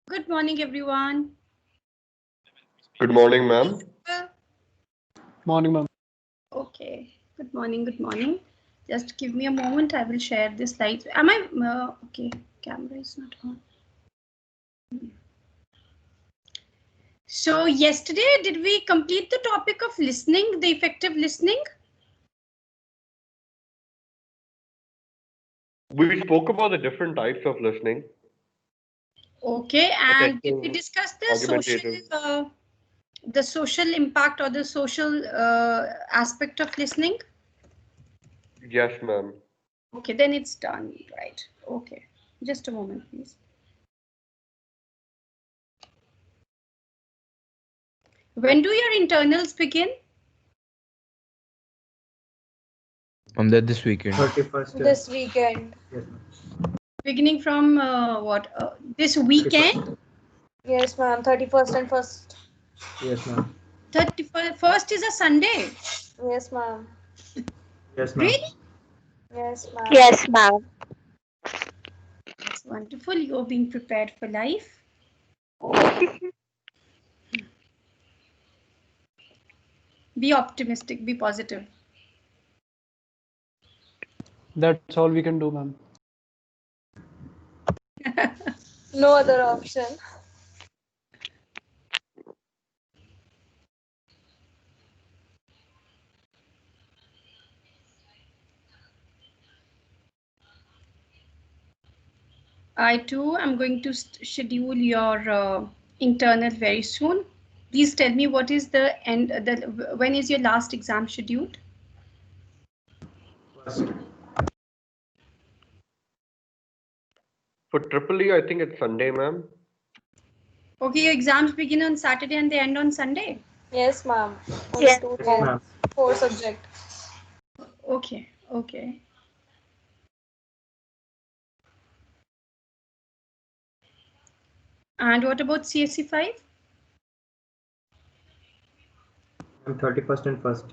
Good morning, everyone. Good morning, ma'am. Morning, ma'am. Okay. Good morning. Good morning. Just give me a moment. I will share this slide. Am I okay? Camera is not on. So yesterday, did we complete the topic of listening, the effective listening? We spoke about the different types of listening. Okay. And did we Attentive, discuss argumentative. the social impact or the social aspect of listening? Yes, ma'am. Okay, then it's done, right? Okay. Just a moment, please. When do your internals begin? This weekend. 31st. This weekend. Yes, Beginning from what? This weekend? Yes, ma'am. 31st and 1st. yes, ma'am. 31st is a Sunday. Yes, ma'am. Yes, ma'am. Really? Yes, ma'am. Yes, ma'am. That's wonderful. You're being prepared for life. Be optimistic, be positive. That's all we can do, ma'am. No other option. I too am going to schedule your internal very soon. Please tell me what is the end. When is your last exam scheduled? First. For Triple E, I think it's Sunday, ma'am. Okay, your exams begin on Saturday and they end on Sunday. Yes, ma'am. Only Yes, 2 Yes, days. ma'am. 4 subject. Okay, okay. And what about CSE 5? I'm 31st and 1st.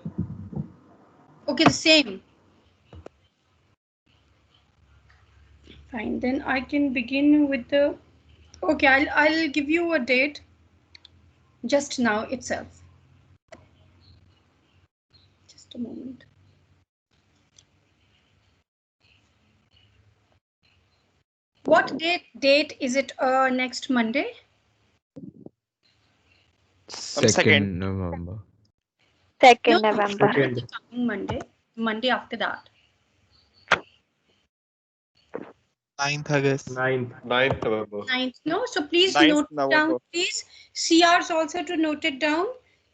Okay, the same. Fine, then I can begin with the. Okay, I'll give you a date just now itself. Just a moment. What date is it? Next Monday? 2nd November. 2nd No, November. Second. the coming Monday. Monday after that. 9th August. 9th. 9th November. 9th, no? So please 9th note it down, November. please. CRs also to note it down.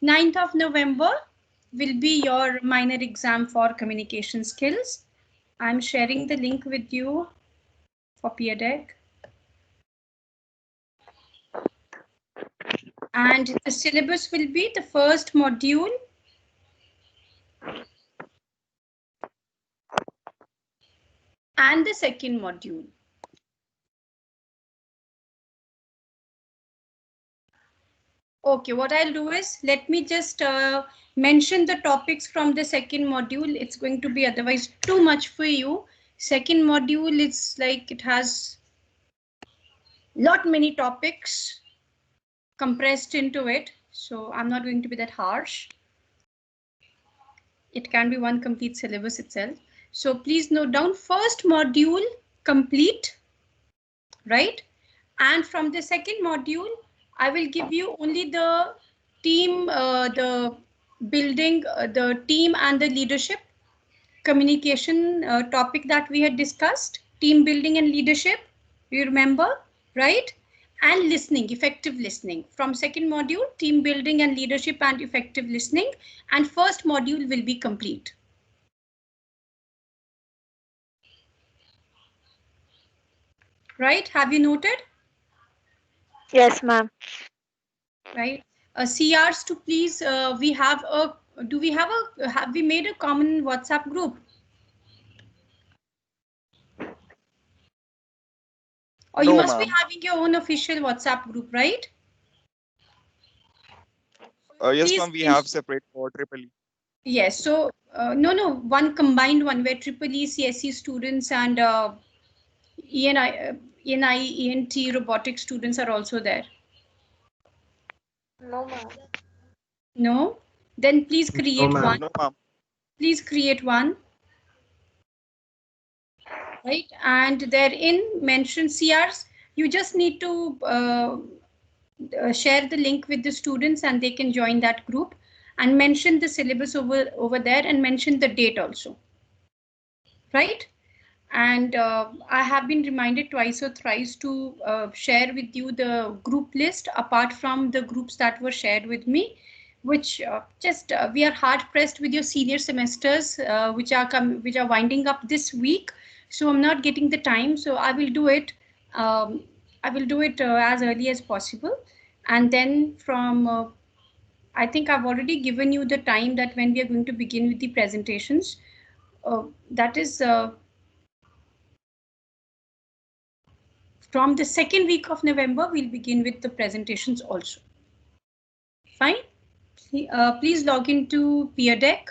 9th of November will be your minor exam for communication skills. I'm sharing the link with you for peer deck. And the syllabus will be the first module and the second module. Okay, what I'll do is let me just mention the topics from the second module. It's going to be otherwise too much for you. Second module, it's like it has lot many topics compressed into it. So I'm not going to be that harsh. It can be one complete syllabus itself. So please note down first module complete, right? And from the second module, I will give you only the team, the building, the team and the leadership communication topic that we had discussed, team building and leadership, you remember, right? And listening, effective listening. From second module, team building and leadership and effective listening, and first module will be complete. Right, have you noted? Yes, ma'am. Right, CRs to please, we have a, do we have a, have we made a common WhatsApp group? Or you No, must be ma'am. having your own official WhatsApp group, right? Yes, Please ma'am. We have separate for Triple E. yes, so no, one combined one where Triple E, CSE students and ENI, NI, ENT, robotics students are also there? No, ma'am. No? Then please create ma'am. one. No, ma'am. Please create one. Right, and therein mention CRs. You just need to share the link with the students and they can join that group, and mention the syllabus over there, and mention the date also. Right? And I have been reminded twice or thrice to share with you the group list apart from the groups that were shared with me, which we are hard pressed with your senior semesters, which are winding up this week. So I'm not getting the time. So I will do it. I will do it as early as possible. And then from I think I've already given you the time that when we are going to begin with the presentations. That is from the second week of November, we'll begin with the presentations also. Fine. Please log into Peer Deck.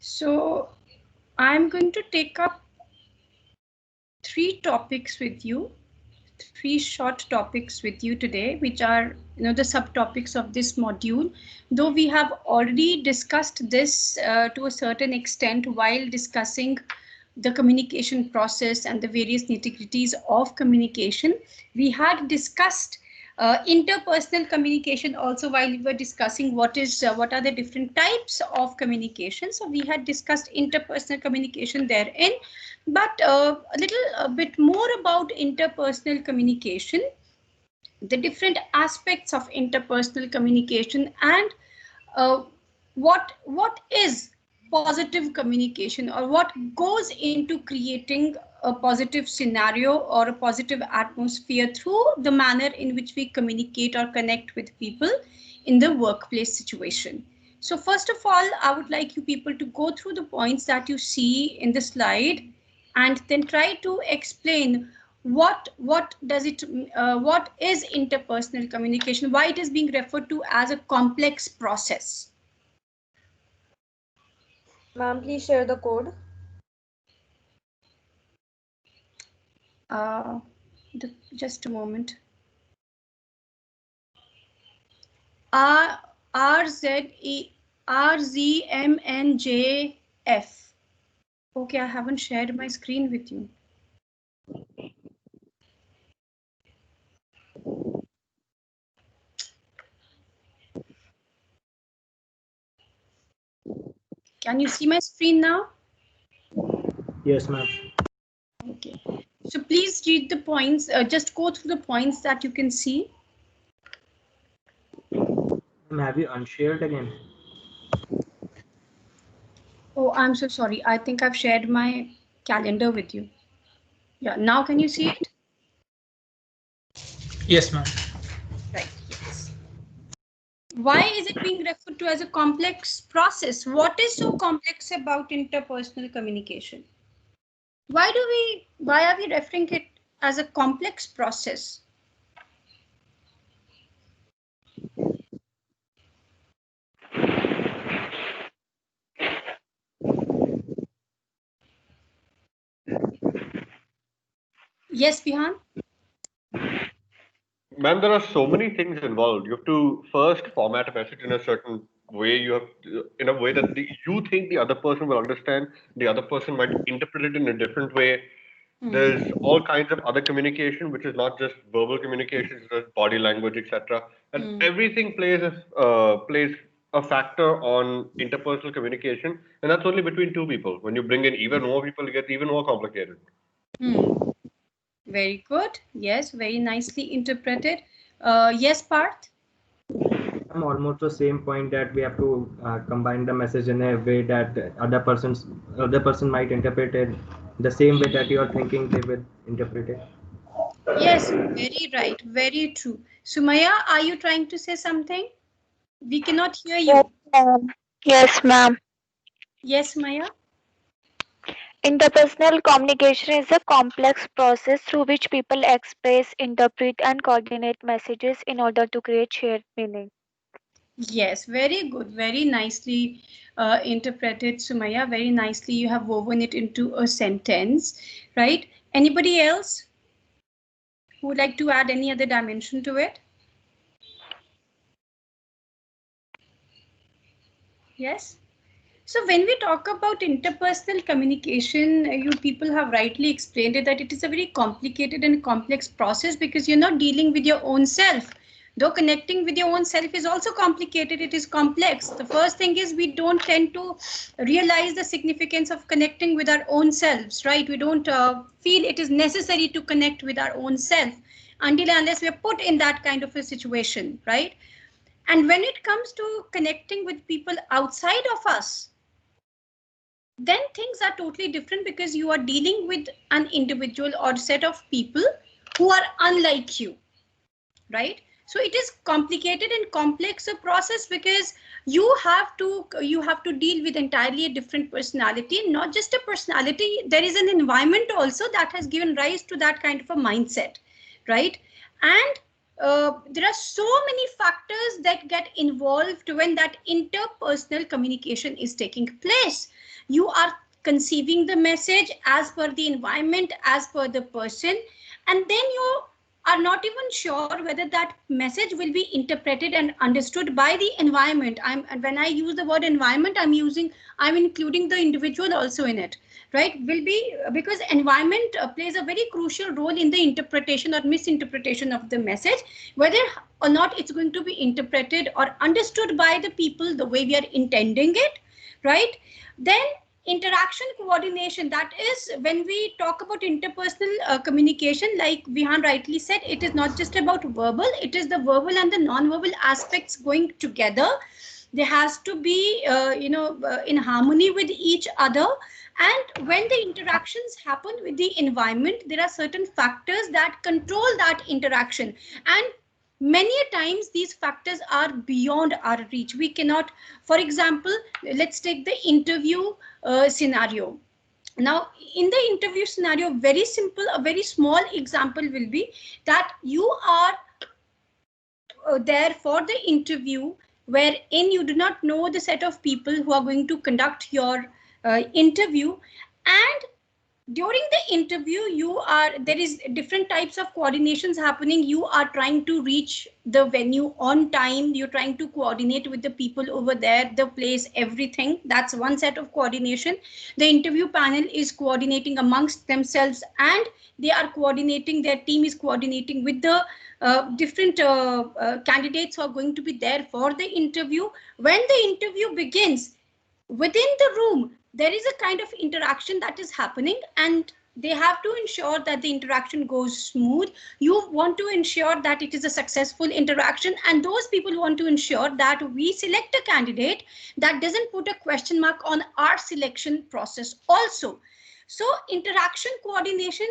So I'm going to take up 3 topics with you, 3 short topics with you today, which are the subtopics of this module. Though we have already discussed this to a certain extent while discussing the communication process and the various nitty-gritties of communication. We had discussed interpersonal communication also while we were discussing what are the different types of communication. So we had discussed interpersonal communication therein, but a bit more about interpersonal communication, the different aspects of interpersonal communication, and what is positive communication, or what goes into creating a positive scenario or a positive atmosphere through the manner in which we communicate or connect with people in the workplace situation. So first of all, I would like you people to go through the points that you see in the slide and then try to explain what is interpersonal communication, why it is being referred to as a complex process. Ma'am, please share the code. Just a moment. RZMNJF. Okay, I haven't shared my screen with you. Can you see my screen now? Yes, ma'am. Okay. So please read the points. Just go through the points that you can see. Have you unshared again? Oh, I'm so sorry. I think I've shared my calendar with you. Yeah, now can you see it? Yes, ma'am. Right, yes. Why is it being referred to as a complex process? What is so complex about interpersonal communication? Why are we referring it as a complex process? Yes, Bihan? Man, there are so many things involved. You have to first format a message in a certain way. You have in a way that you think the other person will understand. The other person might interpret it in a different way. There's all kinds of other communication, which is not just verbal communication, there's body language, etc. And everything plays a factor on interpersonal communication, and that's only between two people. When you bring in even more people, it gets even more complicated. Very good. Yes, very nicely interpreted. Yes, Parth? I'm almost the same point that we have to combine the message in a way that other person might interpret it the same way that you are thinking they will interpret it. Yes, very right. Very true. Sumaya, are you trying to say something? We cannot hear Yes, you. ma'am. Yes, ma'am. Yes, Maya? Interpersonal communication is a complex process through which people express, interpret, and coordinate messages in order to create shared meaning. Yes, very good. Very nicely interpreted, Sumaya. Very nicely you have woven it into a sentence, right? Anybody else who would like to add any other dimension to it? Yes? So when we talk about interpersonal communication, you people have rightly explained it that it is a very complicated and complex process because you're not dealing with your own self. Though connecting with your own self is also complicated, it is complex. The first thing is we don't tend to realize the significance of connecting with our own selves, right? We don't feel it is necessary to connect with our own self until and unless we are put in that kind of a situation, right? And when it comes to connecting with people outside of us, then things are totally different because you are dealing with an individual or set of people who are unlike you, right? So it is complicated and complex a process because you have to deal with entirely a different personality, not just a personality, there is an environment also that has given rise to that kind of a mindset, right? And there are so many factors that get involved when that interpersonal communication is taking place. You are conceiving the message as per the environment, as per the person, and then you are not even sure whether that message will be interpreted and understood by the environment. When I use the word environment, I'm including the individual also in it, right? Will be because environment plays a very crucial role in the interpretation or misinterpretation of the message, whether or not it's going to be interpreted or understood by the people the way we are intending it, right? Then interaction coordination, that is when we talk about interpersonal communication, like Vihan rightly said, it is not just about verbal, it is the verbal and the non-verbal aspects going together. There has to be in harmony with each other. And when the interactions happen with the environment, there are certain factors that control that interaction, and many times these factors are beyond our reach. We cannot, for example, let's take the interview scenario. Now, in the interview scenario, very simple, a very small example will be that you are there for the interview wherein you do not know the set of people who are going to conduct your interview, and during the interview there is different types of coordinations happening. You are trying to reach the venue on time, you're trying to coordinate with the people over there, the place, everything. That's one set of coordination. The interview panel is coordinating amongst themselves, and they are coordinating, their team is coordinating with the different candidates who are going to be there for the interview. When the interview begins, within the room there is a kind of interaction that is happening, and they have to ensure that the interaction goes smooth. You want to ensure that it is a successful interaction, and those people want to ensure that we select a candidate that doesn't put a question mark on our selection process also. So interaction coordination,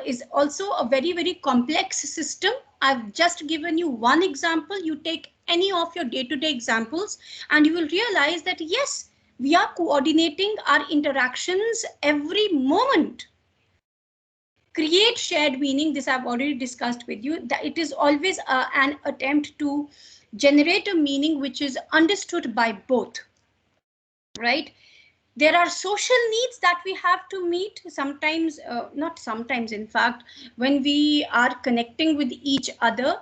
is also a very, very complex system. I've just given you one example. You take any of your day-to-day examples and you will realize that yes, we are coordinating our interactions every moment. Create shared meaning, this I've already discussed with you, that it is always an attempt to generate a meaning which is understood by both, right? There are social needs that we have to meet sometimes, not sometimes, in fact, when we are connecting with each other,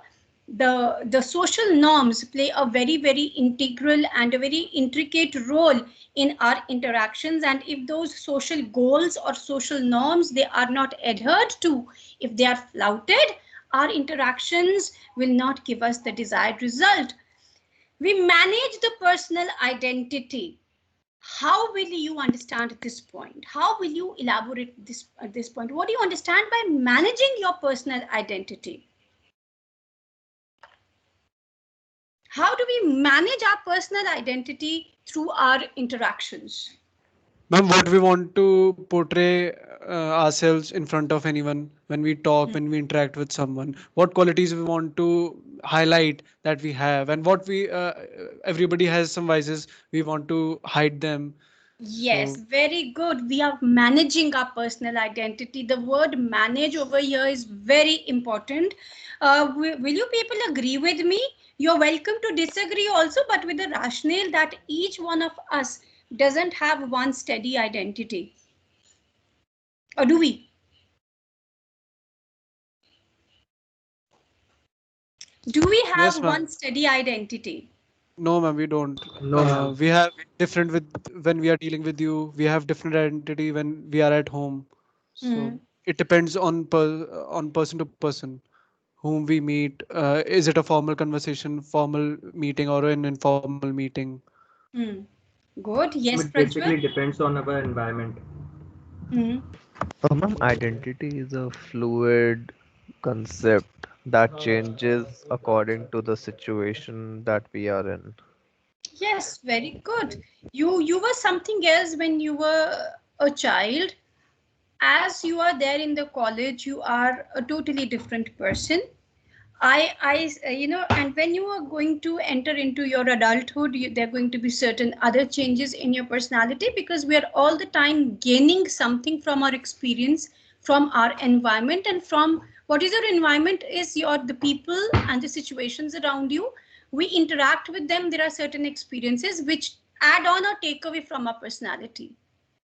the social norms play a very, very integral and a very intricate role in our interactions. And if those social goals or social norms, they are not adhered to, if they are flouted, our interactions will not give us the desired result. We manage the personal identity. How will you understand this point? How will you elaborate this at this point? What do you understand by managing your personal identity? How do we manage our personal identity through our interactions? Ma'am, what we want to portray ourselves in front of anyone when we talk, when we interact with someone, what qualities we want to highlight that we have, and what we everybody has some vices, we want to hide them. Yes, So very good. We are managing our personal identity. The word manage over here is very important. Will you people agree with me? You're welcome to disagree also, but with the rationale that each one of us doesn't have one steady identity. Or do we? Do we have yes, one ma'am. steady identity? No, ma'am, we don't. No, ma'am. We have different with when we are dealing with you. We have different identity when we are at home. So Hmm. it depends on person to person whom we meet. Is it a formal conversation, formal meeting, or an informal meeting? Hmm. Good. Yes, It basically Prajwal. depends on our environment. Hmm. Ma'am, identity is a fluid concept that changes according to the situation that we are in. Yes, very good. You were something else when you were a child. As you are there in the college, you are a totally different person. And when you are going to enter into your adulthood, there are going to be certain other changes in your personality, because we are all the time gaining something from our experience, from our environment, and from what is your environment is the people and the situations around you. We interact with them. There are certain experiences which add on or take away from our personality.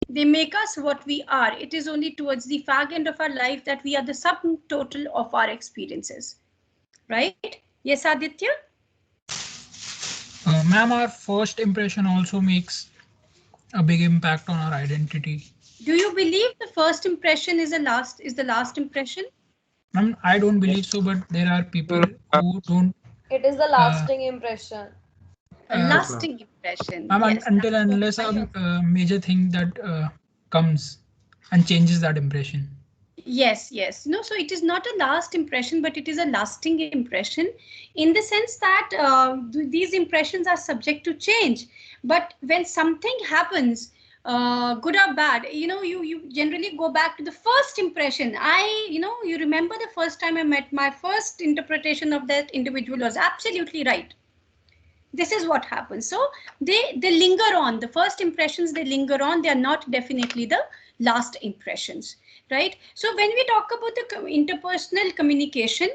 They make us what we are. It is only towards the fag end of our life that we are the sum total of our experiences. Right? Yes, Aditya? Ma'am, our first impression also makes a big impact on our identity. Do you believe the first impression is the last impression? Ma'am, I don't believe so, but there are people who don't. It is the Uh, lasting impression. A uh, Yes, ma'am. lasting impression. Ma'am, Yes, until that's and what unless I a also. major thing that comes and changes that impression. Yes, yes. No, so it is not a last impression, but it is a lasting impression in the sense that these impressions are subject to change. But when something happens, good or bad, you generally go back to the first impression. You remember the first time I met, my first interpretation of that individual was absolutely right. This is what happens. So they linger on. The first impressions, they linger on. They are not definitely the last impressions, right? So when we talk about the interpersonal communication,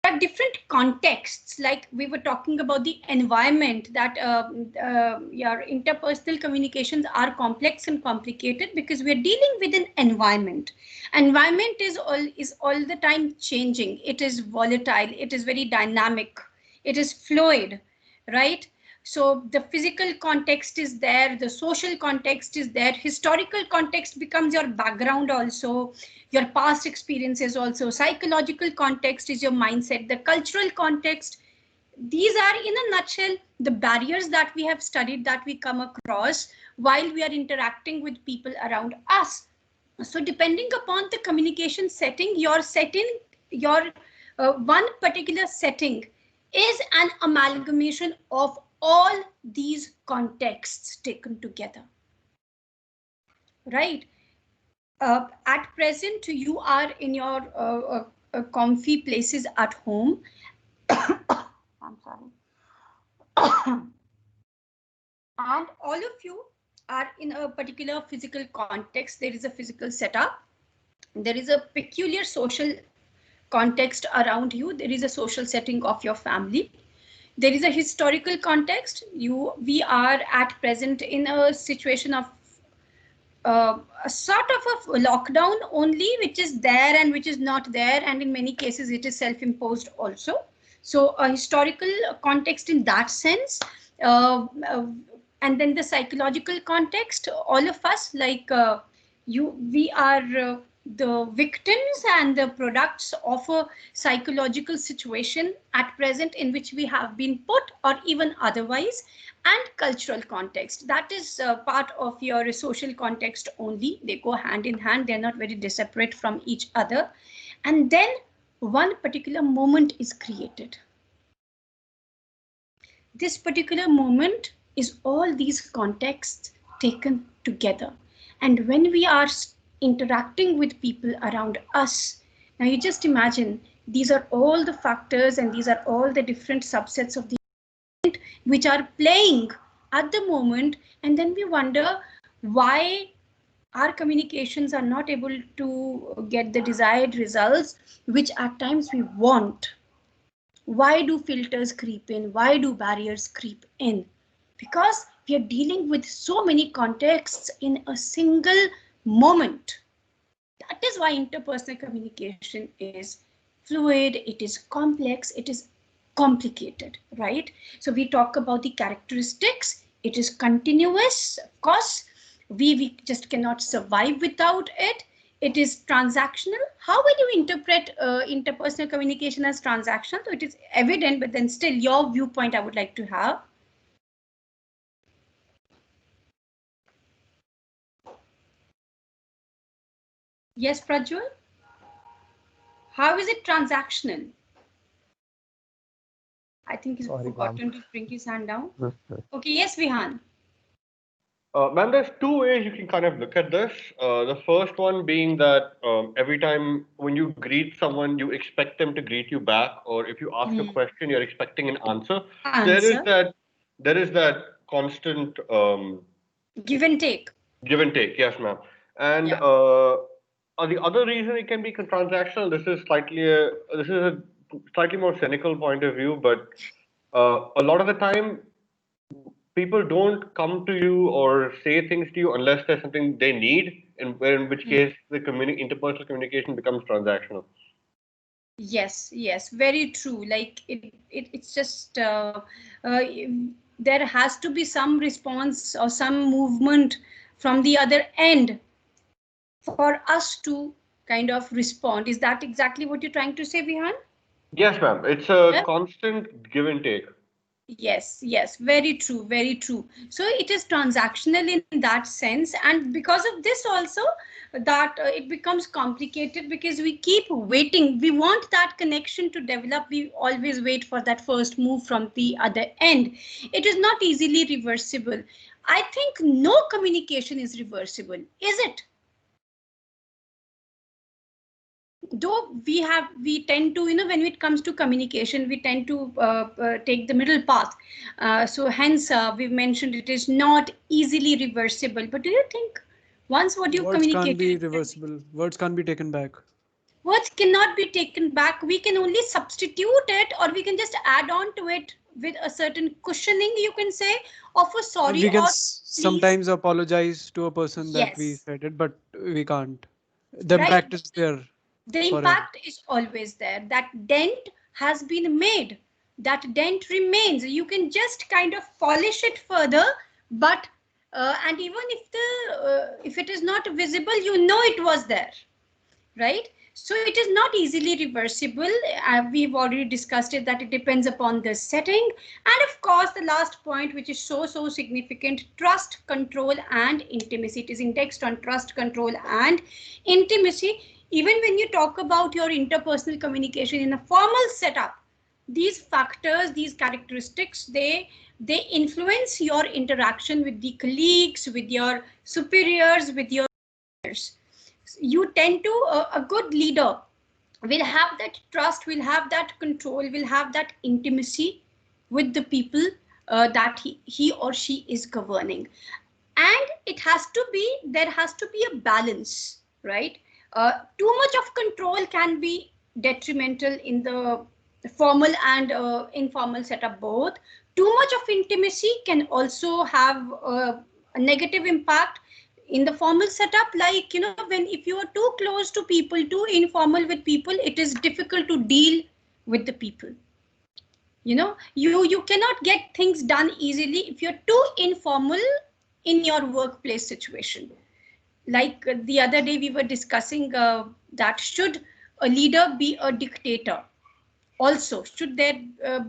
there are different contexts. Like we were talking about the environment, that your interpersonal communications are complex and complicated because we are dealing with an environment. Environment is all the time changing. It is volatile. It is very dynamic. It is fluid, right? So the physical context is there, the social context is there, historical context becomes your background also, your past experiences also, psychological context is your mindset, the cultural context. These are, in a nutshell, the barriers that we have studied, that we come across while we are interacting with people around us. So depending upon the communication setting, your one particular setting is an amalgamation of all these contexts taken together, right? At present, you are in your comfy places at home. I'm sorry. And all of you are in a particular physical context. There is a physical setup. There is a peculiar social context around you. There is a social setting of your family. There is a historical context. We are at present in a situation of a sort of a lockdown only, which is there and which is not there, and in many cases it is self-imposed also. So a historical context in that sense, uh, and then the psychological context. All of us, like we are the victims and the products of a psychological situation at present in which we have been put, or even otherwise. And cultural context, that is part of your social context only. They go hand in hand, they're not very separate from each other. And then one particular moment is created. This particular moment is all these contexts taken together. And when we are interacting with people around us, now you just imagine, these are all the factors and these are all the different subsets of the which are playing at the moment, and then we wonder why our communications are not able to get the desired results which at times we want. Why do filters creep in? Why do barriers creep in? Because we are dealing with so many contexts in a single moment. That is why interpersonal communication is fluid, it is complex, it is complicated, right? So we talk about the characteristics. It is continuous, of course. We just cannot survive without it. It is transactional. How will you interpret interpersonal communication as transactional? So it is evident, but then still your viewpoint I would like to have. Yes, Prajwal? How is it transactional? I think he's Sorry, ma'am. forgotten to bring his hand down. Okay, yes, Vihan. Ma'am, there's two ways you can kind of look at this. The first one being that every time when you greet someone, you expect them to greet you back, or if you ask a question, you're expecting an answer. Answer. There is that constant Give and take. give and take. Yes, ma'am. And Yeah. the other reason it can be transactional. This is a slightly more cynical point of view, but a lot of the time people don't come to you or say things to you unless there's something they need, in which case the interpersonal communication becomes transactional. Yes, yes, very true. Like it's just there has to be some response or some movement from the other end for us to kind of respond. Is that exactly what you're trying to say, Vihan? Yes, ma'am. It's a Yeah? constant give and take. Yes, yes, very true, very true. So it is transactional in that sense, and because of this also that it becomes complicated because we keep waiting. We want that connection to develop. We always wait for that first move from the other end. It is not easily reversible. I think no communication is reversible, is it? Though we tend to, when it comes to communication, we tend to take the middle path, so hence we've mentioned it is not easily reversible. But do you think once what you Words can't be communicated, reversible. Words can't be taken back. words cannot be taken back? We can only substitute it, or we can just add on to it with a certain cushioning, you can say, of a sorry We can or please. sometimes apologize to a person that we Yes, said it, but we can't. The right. impact is there The forever. impact is always there. That dent has been made. That dent remains. You can just kind of polish it further, but and even if it is not visible, you know it was there, right? So it is not easily reversible. We've already discussed it, that it depends upon the setting. And of course, the last point, which is so significant, trust, control, and intimacy. It is indexed on trust, control, and intimacy. Even when you talk about your interpersonal communication in a formal setup, these factors, these characteristics, they influence your interaction with the colleagues, with your superiors, with your peers. You tend to, a good leader will have that trust, will have that control, will have that intimacy with the people that he or she is governing. And there has to be a balance, right? Too much of control can be detrimental in the formal and informal setup both. Too much of intimacy can also have a negative impact in the formal setup. Like, when if you are too close to people, too informal with people, it is difficult to deal with the people. You cannot get things done easily if you're too informal in your workplace situation. Like the other day we were discussing that should a leader be a dictator also? Should there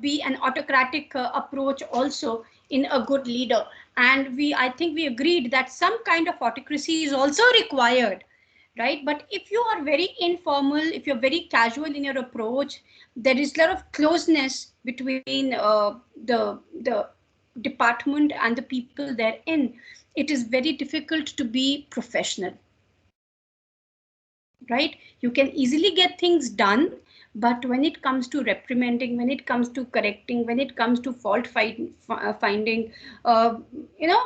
be an autocratic approach also in a good leader? And I think we agreed that some kind of autocracy is also required, right? But if you are very informal, if you're very casual in your approach, there is a lot of closeness between the department and the people therein, it is very difficult to be professional. Right? You can easily get things done, but when it comes to reprimanding, when it comes to correcting, when it comes to finding,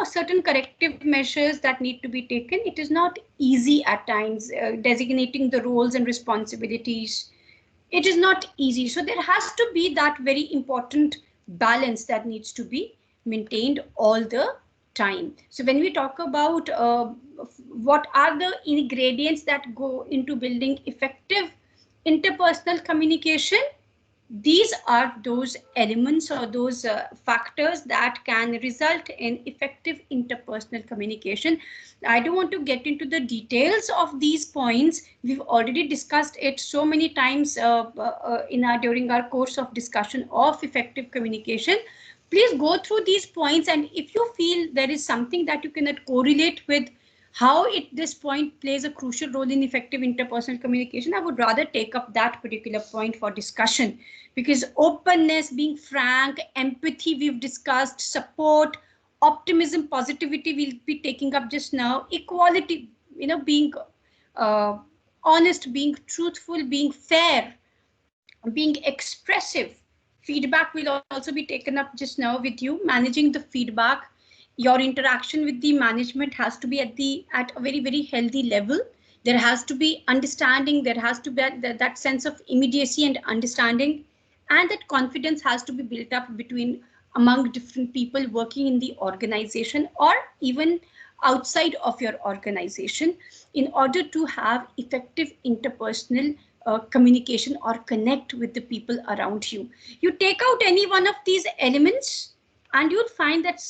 certain corrective measures that need to be taken, it is not easy at times. Designating the roles and responsibilities, it is not easy. So there has to be that very important balance that needs to be maintained all the time. So when we talk about what are the ingredients that go into building effective interpersonal communication, these are those elements or those factors that can result in effective interpersonal communication. I don't want to get into the details of these points. We've already discussed it so many times during our course of discussion of effective communication. Please go through these points, and if you feel there is something that you cannot correlate with how this point plays a crucial role in effective interpersonal communication, I would rather take up that particular point for discussion, because openness, being frank, empathy, we've discussed, support, optimism, positivity, we'll be taking up just now, equality, being honest, being truthful, being fair, being expressive. Feedback will also be taken up just now with you. Managing the feedback, your interaction with the management has to be at a very, very healthy level. There has to be understanding, there has to be that sense of immediacy and understanding, and that confidence has to be built up between among different people working in the organization or even outside of your organization, in order to have effective interpersonal communication or connect with the people around you. You take out any one of these elements and you'll find that at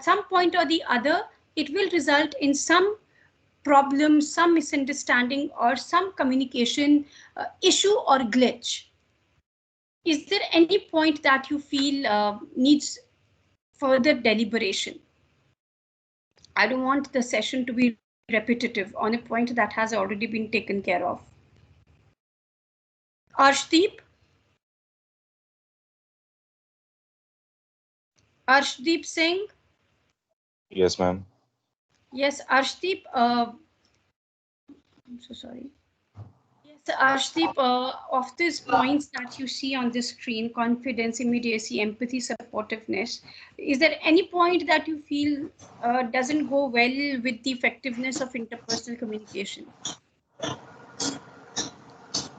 some point or the other, it will result in some problem, some misunderstanding, or some communication issue or glitch. Is there any point that you feel needs further deliberation? I don't want the session to be repetitive on a point that has already been taken care of. Arshdeep? Arshdeep Singh? Yes, ma'am. Yes, Arshdeep. I'm so sorry. Yes, Arshdeep, of these points that you see on the screen, confidence, immediacy, empathy, supportiveness, is there any point that you feel doesn't go well with the effectiveness of interpersonal communication?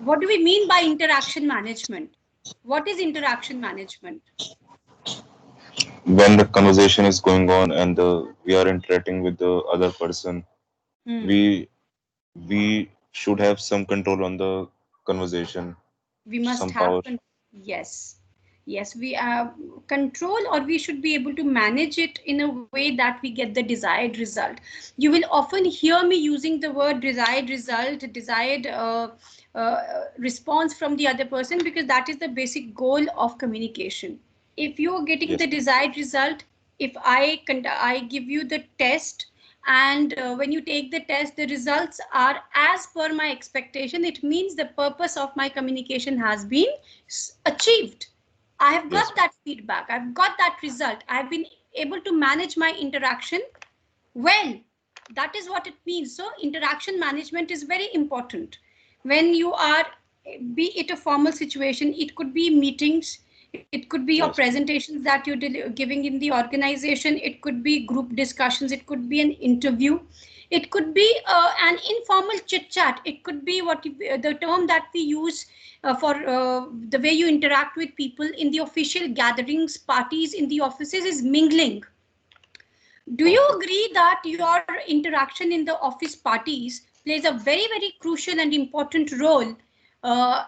What do we mean by interaction management? What is interaction management? When the conversation is going on and we are interacting with the other person, we should have some control on the conversation. We must Some have power. yes, we have control, or we should be able to manage it in a way that we get the desired result. You will often hear me using the word desired result, desired response from the other person, because that is the basic goal of communication. If you're getting Yes. the desired result, if I give you the test, and when you take the test, the results are as per my expectation, it means the purpose of my communication has been achieved. I have got Yes. that feedback, I've got that result, I've been able to manage my interaction well. That is what it means. So interaction management is very important. When you are, be it a formal situation, it could be meetings, it could be your Yes. presentations that you're giving in the organization, it could be group discussions, it could be an interview, it could be an informal chit chat, it could be the term that we use for the way you interact with people in the official gatherings, parties in the offices, is mingling. Do you agree that your interaction in the office parties plays a very, very crucial and important role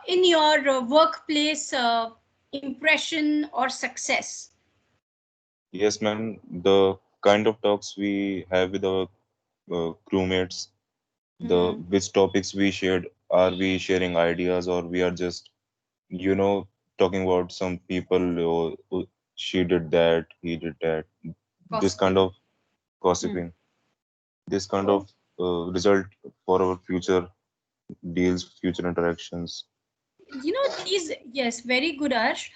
in your workplace impression or success? Yes, ma'am. The kind of talks we have with our crewmates, the Hmm. which topics we shared, are we sharing ideas or we are just, you know, talking about some people, she did that, he did that, this kind Gossiping. of Hmm. gossiping, this kind Oh, of result for our future deals, future interactions. these, yes, very good, Ash.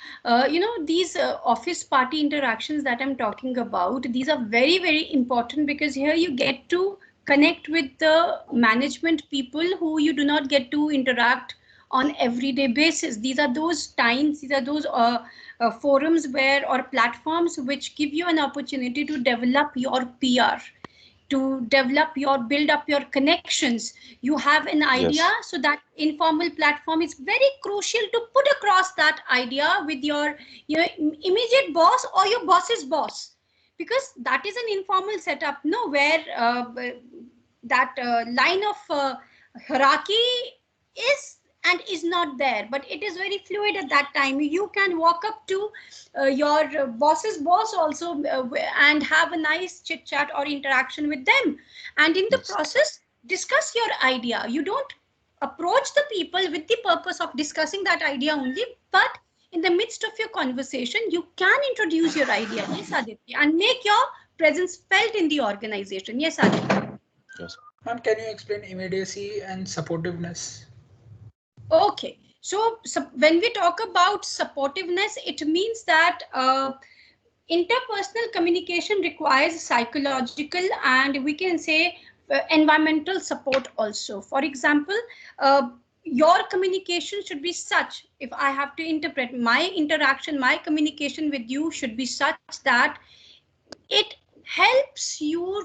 These office party interactions that I'm talking about, these are very, very important because here you get to connect with the management people who you do not get to interact on everyday basis. These are those times, these are those forums where, or platforms which give you an opportunity to develop your PR, to build up your connections. You have an idea, Yes. so that informal platform is very crucial to put across that idea with your immediate boss or your boss's boss, because that is an informal setup, no, where that line of hierarchy is and is not there, but it is very fluid at that time. You can walk up to your boss's boss also, and have a nice chit chat or interaction with them, and in the Yes. process discuss your idea. You don't approach the people with the purpose of discussing that idea only, but in the midst of your conversation you can introduce your idea, yes Aditya, and make your presence felt in the organization. Yes Aditya. Yes. Ma'am, can you explain immediacy and supportiveness? Okay, so when we talk about supportiveness, it means that interpersonal communication requires psychological and we can say environmental support also. For example, your communication should be such, if I have to interpret my interaction, my communication with you should be such that it helps you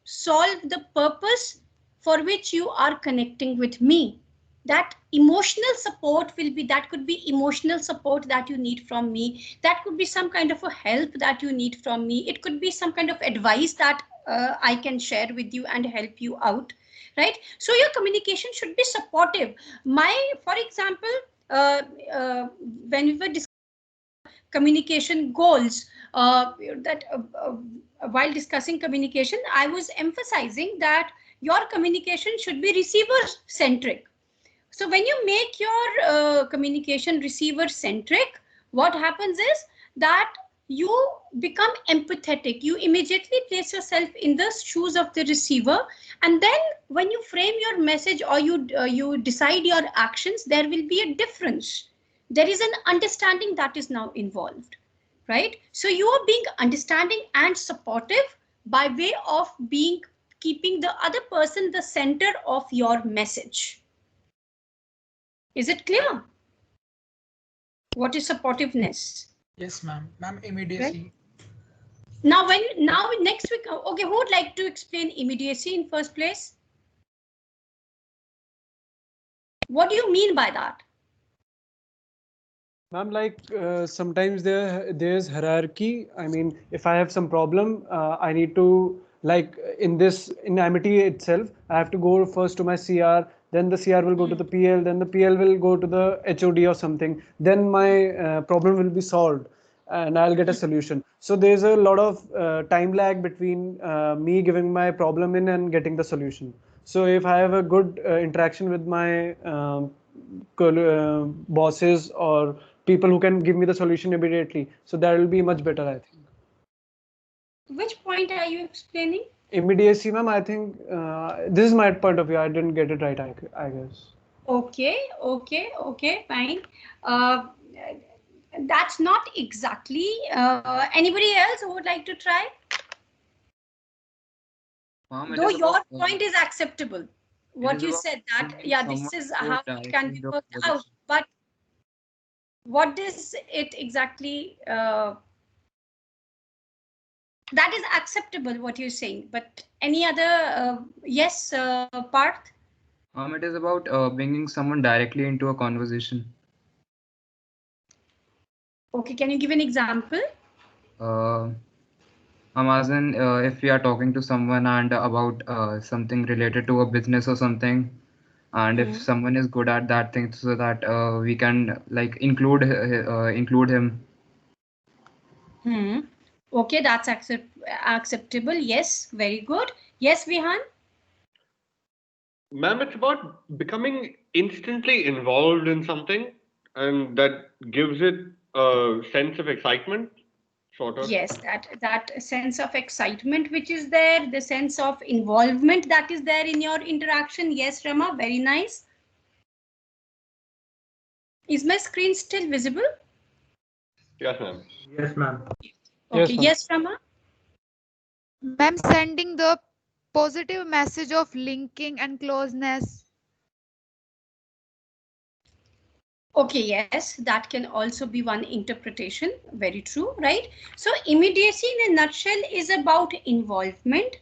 solve the purpose for which you are connecting with me. That emotional support will be, that could be emotional support that you need from me, that could be some kind of a help that you need from me, it could be some kind of advice that I can share with you and help you out, right? So your communication should be supportive. For example, uh, uh, when we were communication goals, that while discussing communication, I was emphasizing that your communication should be receiver centric. So when you make your communication receiver centric, what happens is that you become empathetic. You immediately place yourself in the shoes of the receiver, and then when you frame your message or you decide your actions, there will be a difference. There is an understanding that is now involved, right? So you are being understanding and supportive by way of being keeping the other person the center of your message. Is it clear? What is supportiveness? Yes, ma'am. Ma'am, Right. immediacy. Now next week, okay, who would like to explain immediacy in first place? What do you mean by that? Ma'am, like sometimes there's hierarchy. I mean, if I have some problem, I need to, like in this, in Amity itself, I have to go first to my CR, then the CR will go to the PL, then the PL will go to the HOD or something. Then my problem will be solved and I'll get a solution. So there's a lot of time lag between me giving my problem in and getting the solution. So if I have a good interaction with my bosses or people who can give me the solution immediately, so that will be much better, I think. Which point are you explaining? Immediacy, ma'am, I think this is my point of view. I didn't get it right, I guess. Okay, fine. Uh, that's not exactly. Anybody else who would like to try? Mom, it Though is about your point is acceptable. it What is you about said that, bringing yeah, this someone is to how it can directly be into a worked out. conversation. But what does it exactly? That is acceptable what you're saying. But any other yes, Parth? It is about bringing someone directly into a conversation. Okay, can you give an example? Uh, as in, if we are talking to someone and about something related to a business or something, and if someone is good at that thing, so that we can like include him. Hmm. Okay, that's acceptable. Yes, very good. Yes, Vihan? Ma'am, it's about becoming instantly involved in something, and that gives it a sense of excitement, sort of. Yes, that sense of excitement which is there, the sense of involvement that is there in your interaction. Yes, Rama, very nice. Is my screen still visible? Yes, ma'am. Yes, ma'am. Okay, Yes, ma'am. yes, Rama. Ma'am, sending the positive message of linking and closeness. Okay, yes, that can also be one interpretation. Very true, right? So immediacy in a nutshell is about involvement,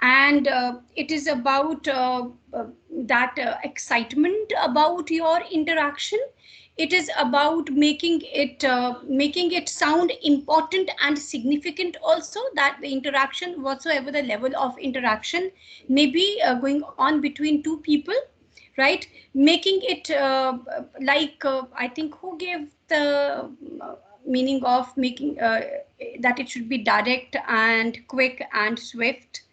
and it is about that excitement about your interaction. It is about making it sound important and significant also, that the interaction, whatsoever the level of interaction may be going on between two people, right? Making it I think who gave the meaning of making that it should be direct and quick and swift.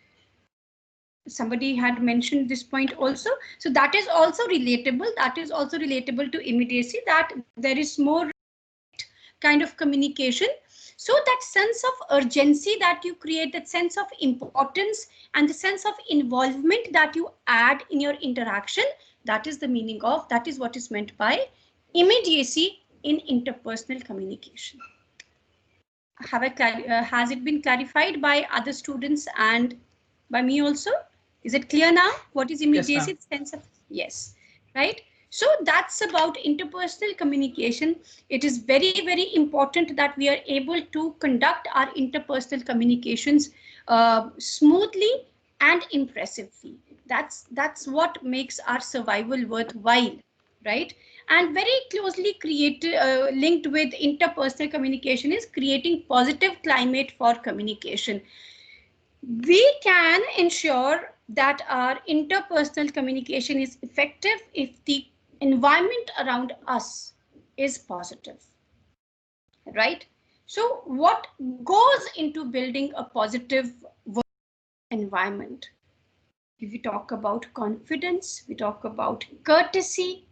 Somebody had mentioned this point also. So that is also relatable. That is also relatable to immediacy, that there is more kind of communication. So that sense of urgency that you create, that sense of importance and the sense of involvement that you add in your interaction, that is the meaning of, that is what is meant by immediacy in interpersonal communication. Has it been clarified by other students and by me also? Is it clear now? What is immediacy? Yes, Sense of, yes, right? So that's about interpersonal communication. It is very, very important that we are able to conduct our interpersonal communications smoothly and impressively. That's what makes our survival worthwhile, right? And very closely linked with interpersonal communication is creating positive climate for communication. We can ensure that our interpersonal communication is effective if the environment around us is positive, right? So what goes into building a positive work environment? We talk about confidence, we talk about courtesy,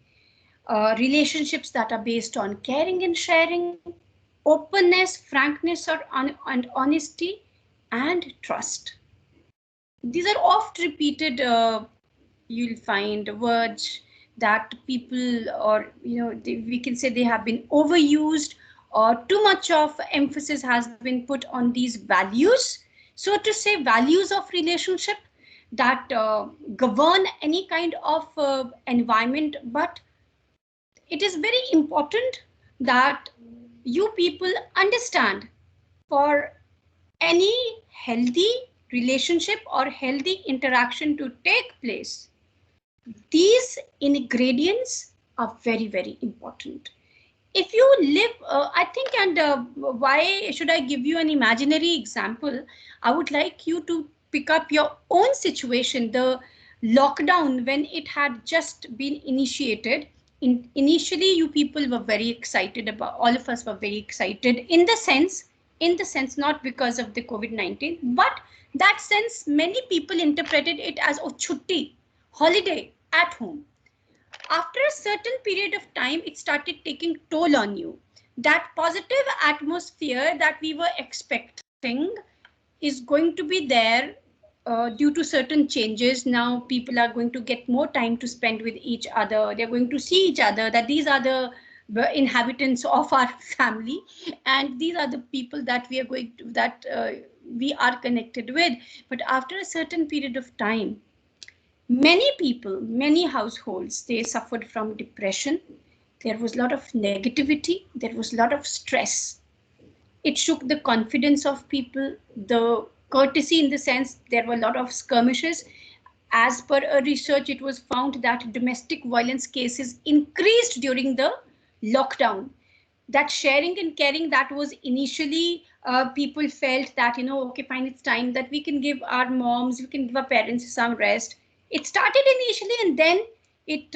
relationships that are based on caring and sharing, openness, frankness, and honesty, and trust. These are oft repeated, you'll find words that people, or we can say they have been overused, or too much of emphasis has been put on these values. So to say, values of relationship that govern any kind of environment. But it is very important that you people understand, for any healthy relationship or healthy interaction to take place, these ingredients are very, very important. If you live, I think, and why should I give you an imaginary example? I would like you to pick up your own situation, the lockdown when it had just been initiated. Initially, you people were very excited about, all of us were very excited in the sense, not because of the COVID-19, but that sense, many people interpreted it as a chutti, holiday at home. After a certain period of time, it started taking toll on you. That positive atmosphere that we were expecting is going to be there due to certain changes. Now people are going to get more time to spend with each other. They're going to see each other, that these are the inhabitants of our family, and these are the people that we are going to, that we are connected with. But after a certain period of time, many people, many households, they suffered from depression. There was a lot of negativity. There was a lot of stress. It shook the confidence of people, the courtesy, in the sense there were a lot of skirmishes. As per a research, it was found that domestic violence cases increased during the lockdown. That sharing and caring that was initially, people felt that, okay, fine, it's time that we can give our moms, we can give our parents some rest. It started initially, and then it,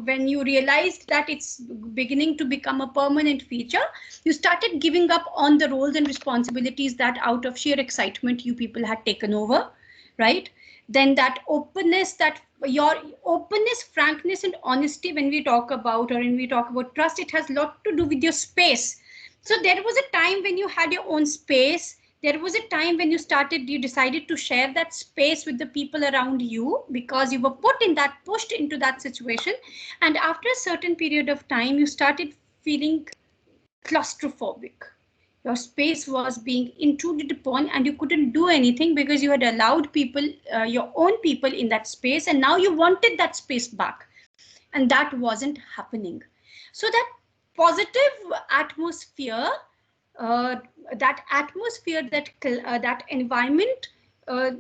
when you realized that it's beginning to become a permanent feature, you started giving up on the roles and responsibilities that out of sheer excitement you people had taken over, right? Then that openness, that your openness, frankness, and honesty, when we talk about, or when we talk about trust, it has a lot to do with your space. So there was a time when you had your own space, There was a time when you decided to share that space with the people around you because you were pushed into that situation. And after a certain period of time, you started feeling claustrophobic. Your space was being intruded upon and you couldn't do anything because you had allowed people, your own people in that space, and now you wanted that space back. And that wasn't happening. So that positive atmosphere, uh, that environment, uh,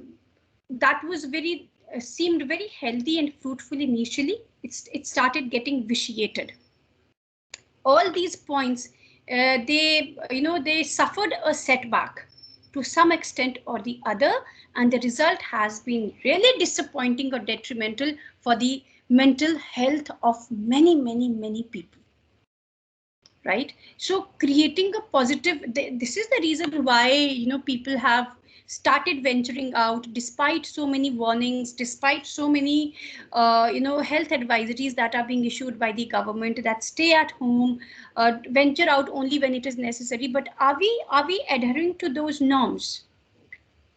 that was very seemed very healthy and fruitful initially. It started getting vitiated. All these points, they suffered a setback to some extent or the other, and the result has been really disappointing or detrimental for the mental health of many people, right? So creating a positive, this is the reason why people have started venturing out despite so many warnings, despite so many health advisories that are being issued by the government, that stay at home, venture out only when it is necessary. But are we adhering to those norms?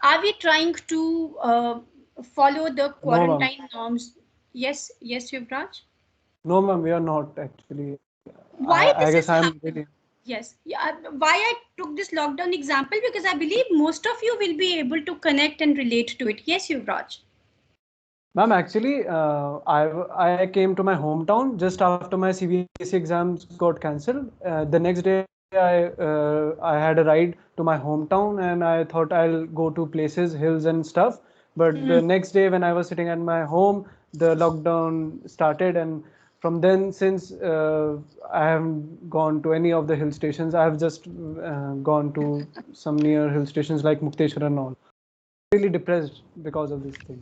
Are we trying to follow the No, ma'am. quarantine norms? Yes, Yuvraj. No, ma'am, we are not actually. Why I this guess is I'm happening? really. Yes, yeah. Why I took this lockdown example, because I believe most of you will be able to connect and relate to it. Yes, Yuvraj. Ma'am, actually, I came to my hometown just after my CBSE exams got cancelled. The next day, I had a ride to my hometown, and I thought I'll go to places, hills, and stuff. But the next day, when I was sitting at my home, the lockdown started, and from then, since I haven't gone to any of the hill stations, I have just gone to some near hill stations like Mukteshwar and all. Really depressed because of this thing.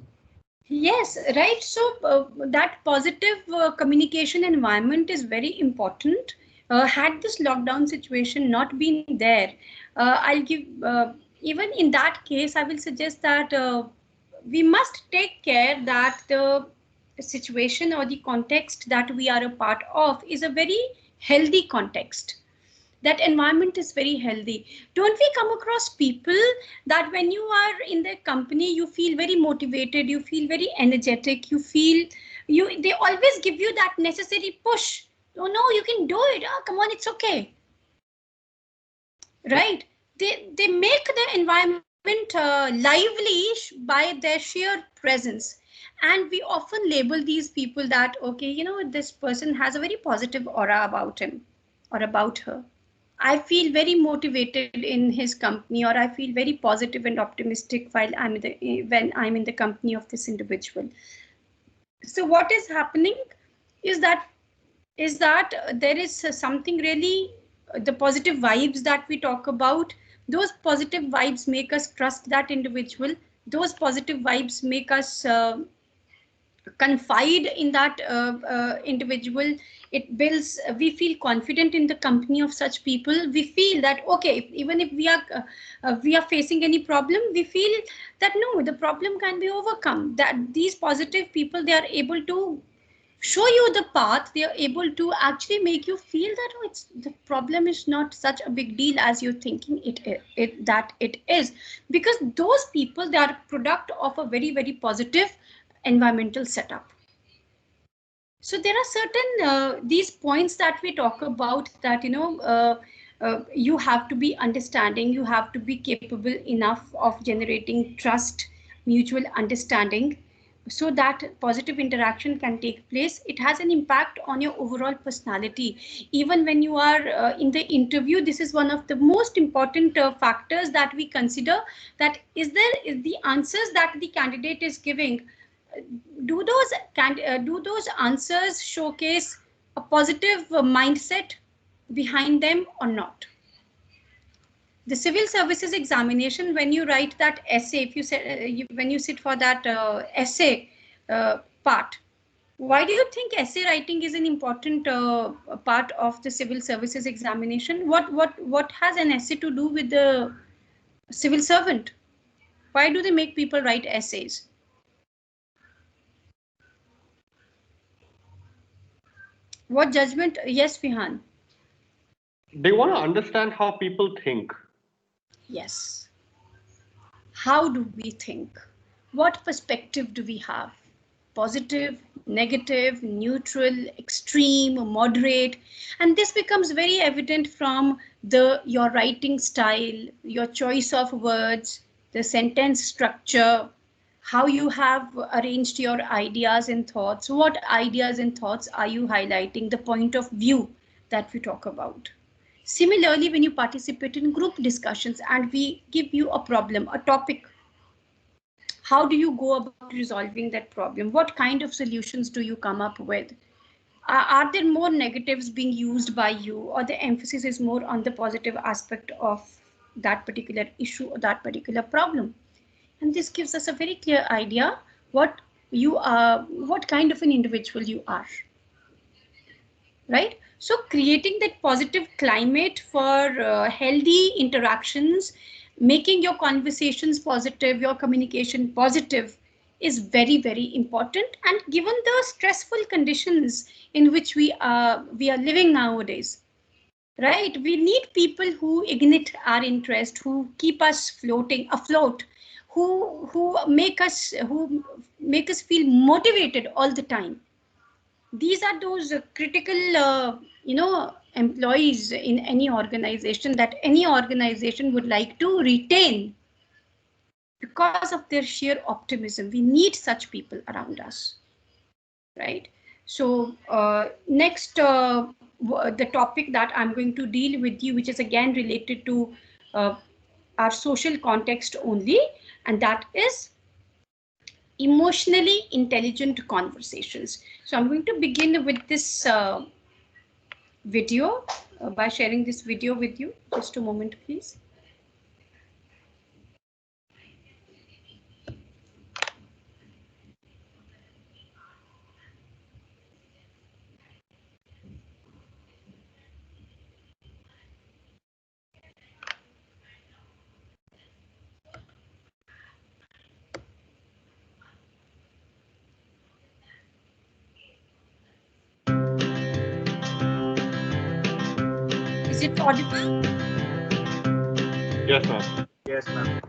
Yes, right. So that positive communication environment is very important. Had this lockdown situation not been there, I'll give, even in that case, I will suggest that we must take care that the situation or the context that we are a part of is a very healthy context. That environment is very healthy. Don't we come across people that when you are in their company, you feel very motivated, you feel very energetic, they always give you that necessary push. Oh no, you can do it. Oh, come on, it's okay. Right? They make the environment lively by their sheer presence. And we often label these people that, okay, this person has a very positive aura about him or about her. I feel very motivated in his company, or I feel very positive and optimistic when I'm in the company of this individual. So what is happening is that there is something really, the positive vibes that we talk about, those positive vibes make us trust that individual. Those positive vibes make us confide in that individual. It builds, we feel confident in the company of such people. We feel that, okay, even if we are facing any problem, we feel that no, the problem can be overcome. That these positive people, they are able to show you the path. They are able to actually make you feel that, oh, the problem is not such a big deal as you're thinking that it is. Because those people, they are product of a very positive environmental setup. So there are certain these points that we talk about, that you have to be understanding, you have to be capable enough of generating trust, mutual understanding, so that positive interaction can take place. It has an impact on your overall personality. Even when you are in the interview, this is one of the most important factors that we consider, that is the answers that the candidate is giving, do those answers showcase a positive mindset behind them or not? The civil services examination, when you write that essay, if you say when you sit for that essay part, why do you think essay writing is an important part of the civil services examination? What has an essay to do with the civil servant? Why do they make people write essays? What judgment? Yes, Fihan. They want to understand how people think. Yes. How do we think? What perspective do we have? Positive, negative, neutral, extreme, moderate. And this becomes very evident from your writing style, your choice of words, the sentence structure, how you have arranged your ideas and thoughts. What ideas and thoughts are you highlighting? The point of view that we talk about. Similarly, when you participate in group discussions and we give you a problem, a topic, how do you go about resolving that problem? What kind of solutions do you come up with? Are there more negatives being used by you, or the emphasis is more on the positive aspect of that particular issue or that particular problem? And this gives us a very clear idea what you are, what kind of an individual you are. Right? So creating that positive climate for healthy interactions, making your conversations positive, your communication positive is very, very important. And given the stressful conditions in which we are living nowadays, right? We need people who ignite our interest, who keep us floating afloat, who make us feel motivated all the time. These are those critical employees in any organization that any organization would like to retain because of their sheer optimism. We need such people around us, right? So next, the topic that I'm going to deal with you, which is again related to our social context only, and that is emotionally intelligent conversations. So I'm going to begin with this video by sharing this video with you. Just a moment, please. Is it audible? Yes, ma'am. Yes, ma'am.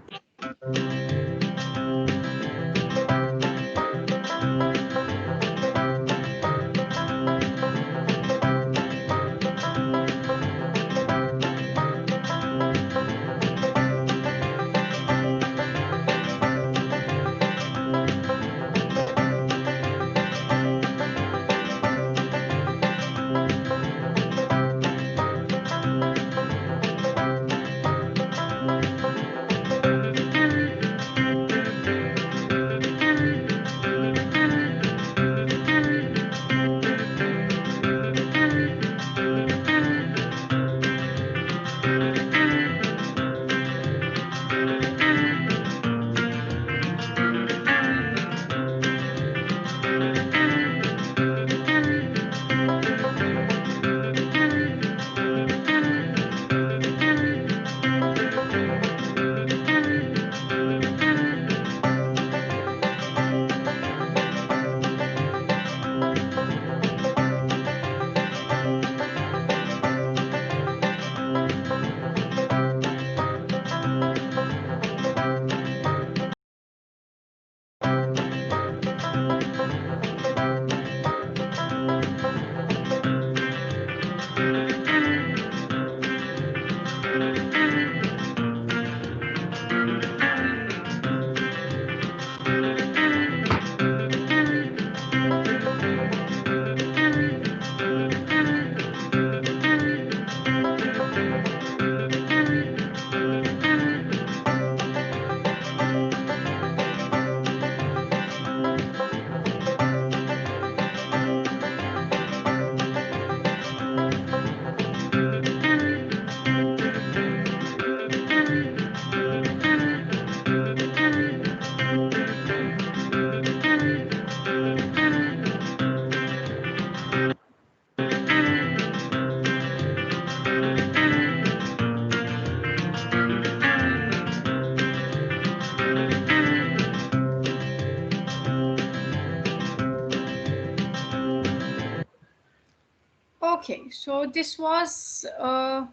Okay, so this was a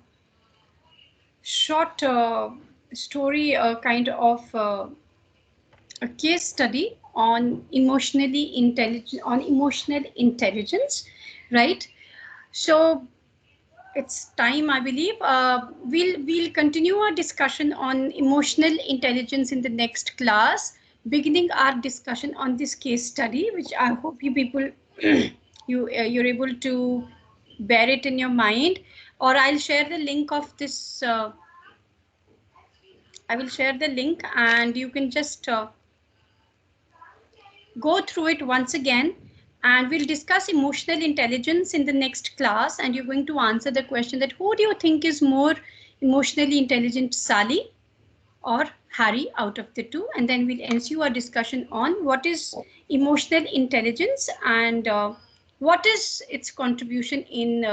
short story, kind of a case study on emotional intelligence, right? So it's time, I believe. We'll continue our discussion on emotional intelligence in the next class, beginning our discussion on this case study, which I hope you people you're able to bear it in your mind, or I'll share the link of this. I will share the link, and you can just go through it once again, and we'll discuss emotional intelligence in the next class, and you're going to answer the question that who do you think is more emotionally intelligent, Sally or Harry, out of the two? And then we'll ensue our discussion on what is emotional intelligence, and what is its contribution in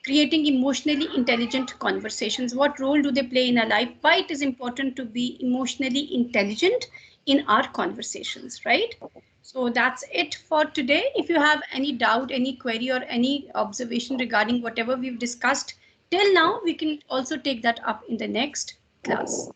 creating emotionally intelligent conversations. What role do they play in our life? Why it is important to be emotionally intelligent in our conversations, right? So that's it for today. If you have any doubt, any query, or any observation regarding whatever we've discussed till now, we can also take that up in the next class.